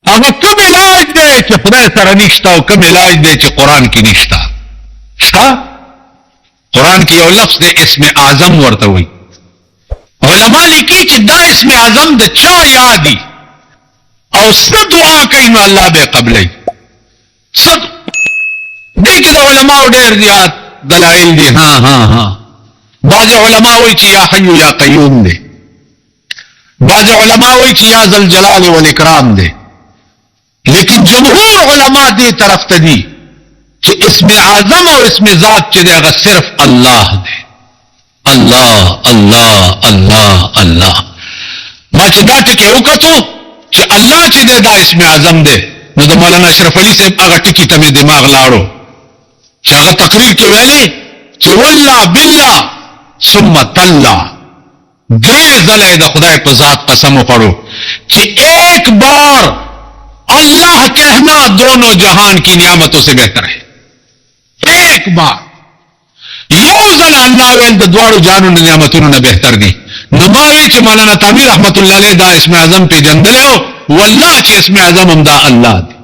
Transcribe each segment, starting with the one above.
هغه کوم علاج دی چې خدای سره نشته او کوم علاج دی چې قرآن کې نشته. شته قرآن کې یو لفظ دی اسم اعظم ورته وایي. علما لیکي چې دا اسم اعظم د چا یادي او څه دعا کوي نو الله به قبلوي. څه دې کې د علماو ډېر زیات دلایل دي. بعض علما وایي چې یا حی یا قیوم دی، بعض علما وایي چې یا ذل جلال والاکرام دی، لیکن جمهور علما دې طرف ته دي چې اسم اعظم او اسم ذات چې دی هغه صرف الله دی. الله الله الله الله. ما چې دا ټکی وکړو چې الله چې دی دا اسم اعظم دی، نو د مولانا اشرف علي صاحب هغه ټکی ته مې دماغ لاړو چې هغه تقریر کې ویلي چې والله بالله ثم تالله، درې ځله د خدای په ذات قسم وخوړو چې ایک بار اللہ کہنا دونوں جہان کی نعمتوں سے بہتر ہے. ایک بار یو ځل الله ویل د دواړو جهانونو نعمتونو نه بهتر دي. نو ما وی چې مولانا تعمیر رحمت الله علیه دا اسم اعظم پیژندلی او والله چې اسم اعظم هم دا الله دی.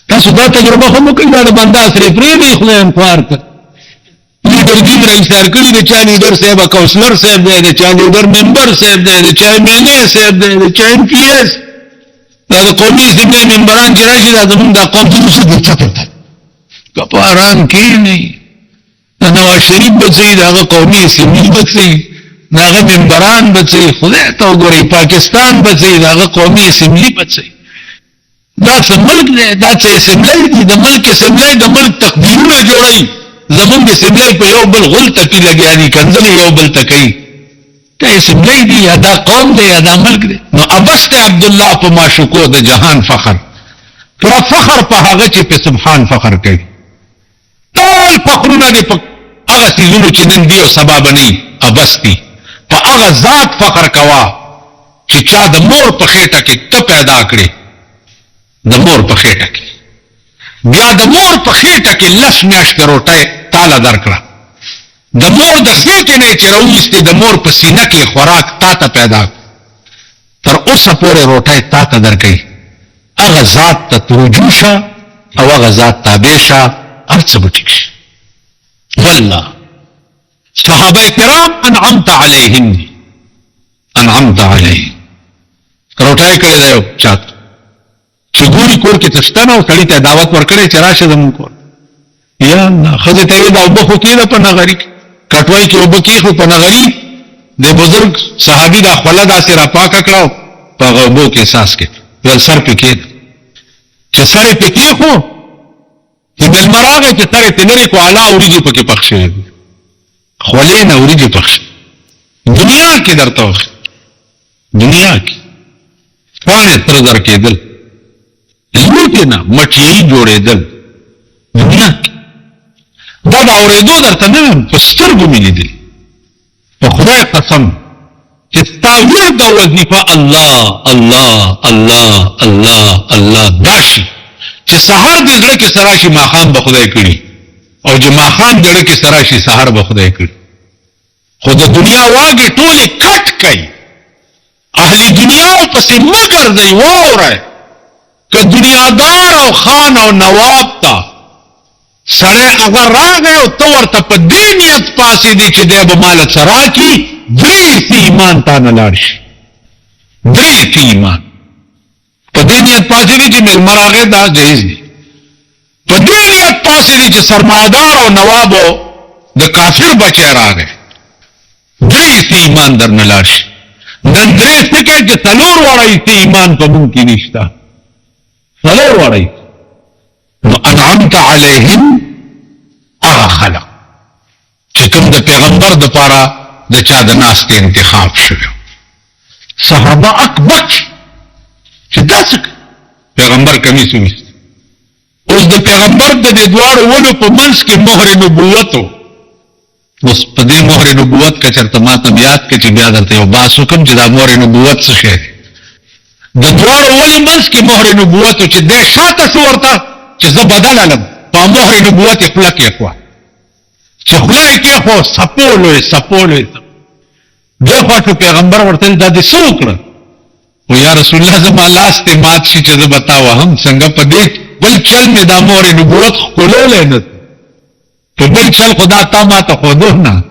تاسو دا تجربه هم وکړئ، دا د بنده سره پرېږدئ خدای انکار کړ. لیډرګي رئیسار کړي د چا لیډر صاحب کاونسلر صاحب دی، د چا لیډر ممبر صاحب دی، د چا MLA صاحب دی، د چا MPS. دا د قومي اسمبلی ممبران چې راشي دا زمونږ دا قوم ته څه ګټه پرته که په ارام کښېنئ. د نواز شریف بچئ، د هغه قومي اسمبلي بچئ، د هغه ممبران بچئ، خدای ته وګورئ پاکستان بچئ، د هغه قومي اسمبلي بچئ. دا څه ملک دی، دا څه اسمبلی دی. د ملک اسمبلی د ملک تقدیرونه جوړوي. زمونږ اسمبلی په یو بل غل تپي لګیا دي، کنځلې یو بل ته کوي. دا اسمبلی دی یا دا قوم دی یا دا ملک دی. نو ابست عبدالله په معشوقو د جهان فخر، پورا فخر په هغه چې په سبحان فخر کوي. ټول فخرونه دې په هغه څیزونو چې نن دي او سبا به نه وي، ابست دي. په هغه ذات فخر کوه چې چا د مور په خېټه کې ته پیدا کړې، د مور په خېټه کې، بیا د مور په خېټه کې 10 میاشتې روټۍ تاله درکړه، د مور د خېټې نه چې راوویستې د مور په سینه کې خوراک تا ته پیدا تر اوسه پورې روټۍ تا ته درکوي. هغه ذات ته رجوع شه او هغه ذات تابع شه، هر څه به ټیک شي. والله صحابه کرام انعمت علیهم دي، انعمت علیهم. روټۍ کړې ده یو چاته چې ګوري کور کې څه شته نه او سړي ته دعوت ورکړی چې راشه زموږ کور. یا الله ښځې ته یې دا اوبه خو کېده په نغري کې، کټوۍ کې اوبه کېښو په نغري، د بزرګ صحابي دا خوله داسې را پاکه کړه او په هغه اوبو کې احساس کې ویل سر پې کېده. چې سر یې پې کېښو چې مېلمه راغی چې سر یې پې لرې کړو، اعلی وریجې پکې پخ شوې دي، خولې نه وریجې پخ شوې. دنیا کې درته وښي، دنیا کې پاڼې تر زر کېدل، لوټې نه مټیایي جوړېدل. دنیا کې دا د اورېدو درته نه ویم، په سترګو مې لیدلي. په خدای قسم چې ستا ورده وظیفه الله الله الله الله الله دا شي چې سهار دې زړه کې سره شي ماښام به خدای کړي، او چې ماښام زړه کې سره شي سهار به خدای کړي. خو د دنیا واګې ټولې کټ کوي، اهل دنیاو پسې مه ګرځئ. واورئ که دنیادار او خان او نواب ته سړی هغه راغی او ته ورته په دې نیت پاسېدې چې دی به ماله څه راکړي، درې حصې ایمان تا نه لاړ شي. درې حصې ایمان په دې نیت پاسېدې چې مېلمه راغی دا جایز دی، په دې نیت پاسېدې چې سرمایه‌دار او نواب او د کافر بچی راغی، درې حصې ایمان در نه لاړ شي. نن درې څه کوي چې څلور واړه حصې ایمان په مونږ کې نشته، څلور واړه. نو انعمت علیهم هغه خلق چې کوم د پیغمبر د پاره د چا د ناستې انتخاب شوی، صحابه اکبر چې داسې پیغمبر کمیس وویست. اوس د پیغمبر د دې دواړو ونو په منځ کې مهر نبوت و. اوس په دې مهر نبوت که چېرته ما ته یاد کړه چې بیا درته یو بحث وکړم چې دا مهر نبوت څه شی دی. د دواړو ونو منځ کې مهر نبوت و چې دی شاته شو ورته چې زه بدل علم په مهر نبوت یې خوله کېښوه، چې خوله یې کېښوه سپولو یې سپولو یې دی خوا شو. پیغمبر ورته دا دې څه وکړه؟ و یا رسول الله زما لاس ته مات شي چې زه بتاوه هم څنګه په دې بل چل مې دا مور نبوت خلول نه په بل چل خدا تا ما ته خودو نه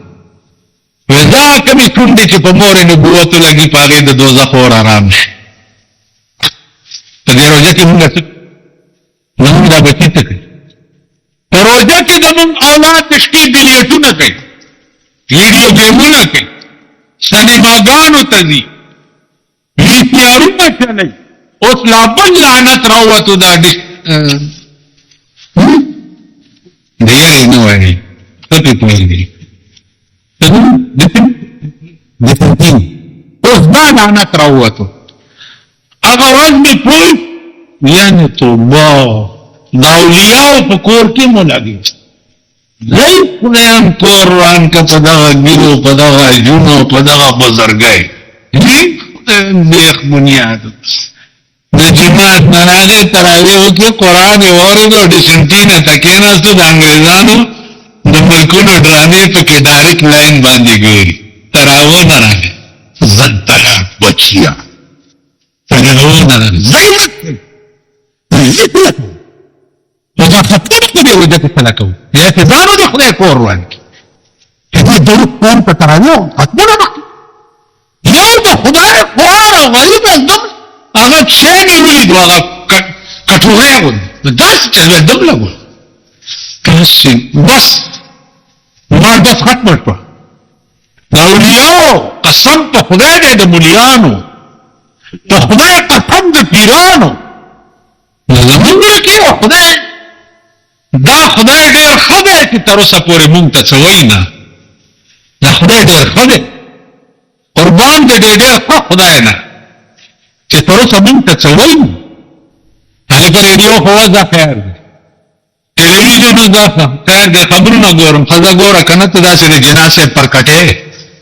وزا کمی ټونډې چې په مور نبوت لګي پاګې د دوزخ اور آرام شي په دې روزه کې موږ نو دا بچی ته کوي په روزه کې زموږ اولاد تشکي بلیټونه کوي ویډیو گیمونه کوي سینماګانو ته ځي ویپیارونه چلوي اوس لا بل لعنت راووتو دا ډېرې نه وایي ښه پې پوهېږي اوس دا لعنت راووتو هغه ورځ مې پوه یعنې توبه دا اولیاو په کور کې مو لګي زی خدایم کور روان که په دغه ګیرو په دغه جونو په دغه بزرګۍ خدایم دیخ بنیاد د جماعت نه راغی تراویح وکړې قرآن یې واورېدو ډسنټي نه ته کېناستو د انګرېزانو د ملکونو ډرامې پکې ډایرکټ لاین باندې ګوري تراویح نه راغی زدلک بچیا تراویح نه راغی ځای ودا خطونه په دې وجه کې څه کوو یا چې ځانو د خدای کور روان کړي چې دې درود قوم ته تراویح خطونه وکړي یو د خدای کور او غریب دم هغه شی مې ولید هغه کټورې غوندې داسې چې دم لګول بس ما بس ختمه شوه د اولیاو قسم په خدای دی د ملیانو په خدای قسم د پیرانو زمونږ کې خدای دا خدای ډېر ښه دی چې تر اوسه پورې مونږ ته څه وایي نه دا خدای ډېر ښه دی قربان دی ډېر ښه خدای نه چې تر اوسه مونږ ته څه وایي هلکه ریډیو خو وضع خیر دی ټلویزیون وضع خیر دی خبرونه ګورم ښځه ګوره که نه ته داسې د جناز صاحب پر کټې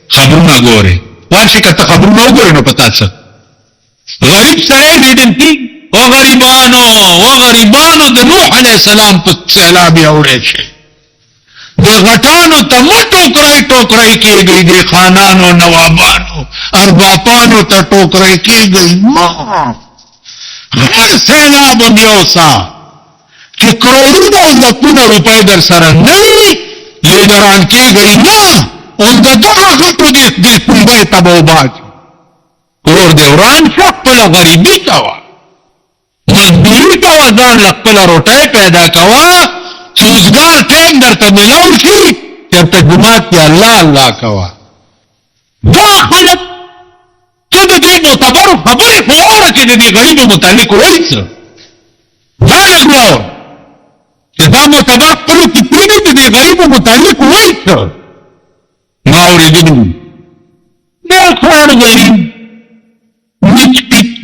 خبرونه ګورې وانشي که ته خبرونه وګورې نو په تا څه غریب سړی لیدل کېږي غریبانو د نوح علیہ السلام په سیلاب اوړی شي د غټانو ته مه ټوکرای کېږئ د خانانو نوابانو اربابانو ته ټوکرای کېږئ ما هر سیلاب یوسا چې کروڑونه او لکونه روپۍ در سره نه وي لیډران کېږئ نه اوس د دغه غټو د پنبۍ تبوبات کور دې وران شه خپله غریبي کوه مزدوری کوا ځان له خپله روټۍ پیدا کوا چې روزګار ټیم درته میلاو شي چېرته جومات کې الله الله کوا دا خلک ته د دې معتبرو خبرې خو واوره چې د دې غریبو متعلق وایي څه دا لږ واوره چې دا معتبر خپلو کتونې د دې غریبو متعلق وایي څه ما اورېدلي دا خور غریب مچ پیچ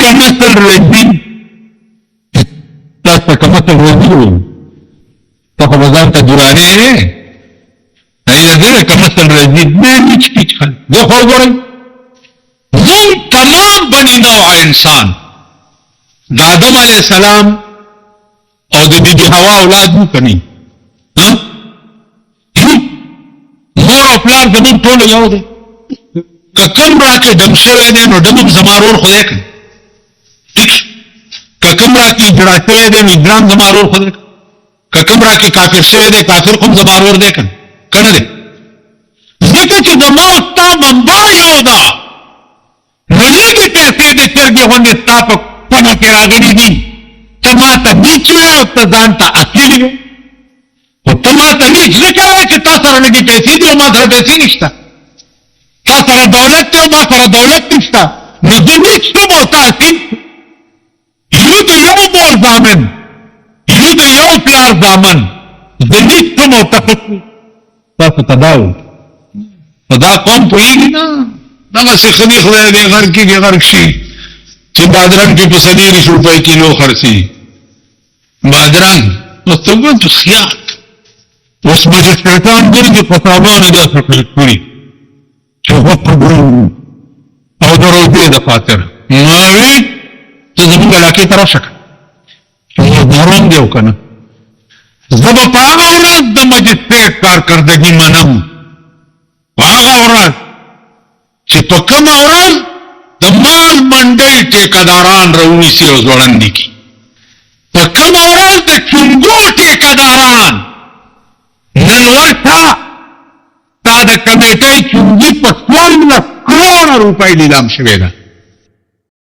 کمسل رجی تاستا کمسل رجی ہوئی تا خو بزان تا دورانی ہے ایدہ دیر کمسل رجی دیر نیچ پیچ خل دیر خور گوری زم تمام بنی نوع انسان دا آدم علیہ السلام او دا بی بی حوا اولاد مو کنی مور او پلار زمون ټولو یو دی که کم راکې ډم شوی دی نو ډمم زمارور خدای کړي که کم راکی جڑا شوی دی نو اجرام زمارور خدای که کم راکی کافر شوی دی کافر خم زمارور دی کنه دی ځکه چې د موت تا منبع یو ده نو لږې پیسې د چرګې غوندې ستا په کونه کې راغلي دي ته ما ته نیچ وې او ته ځان ته اصیل وې خو ته ما ته نیچ نه کوې چې تا سره لږې پیسې دي او ما سره پیسې نشته تا سره دولت دی او ما سره دولت نشته نو زه نیچ شم او ته اصیل یو د یو مور زامن یو د یو پلار زامن زه نیچ شم او ته ښه تاسو ته دا وایي په دا قوم پوهېږي نه دغسې خدي خدای دې غر کېږي غرق شي چې بادرنګ کې په 40 روپۍ کیلو خرڅي بادرنګ اوس ته ګورم چې خیاط اوس مجسټریټان ګرځي په صابانو داسې کړي چې غوښه ګوري او د روژې د خاطر ما وی ته زموږ علاقې ته راشه چې محرم دی او که نه زه به په هغه ورځ د مجسټریټ کارکردګي منم په هغه ورځ چې په کومه ورځ د ما کمیټې ټیکداران راونیسي او ځوړندې کړي. په کومه ورځ د چونګو ټیکداران نن ورته تا د کمیټې چونګي په 14 کروڑه روپۍ لیلام شوې ده.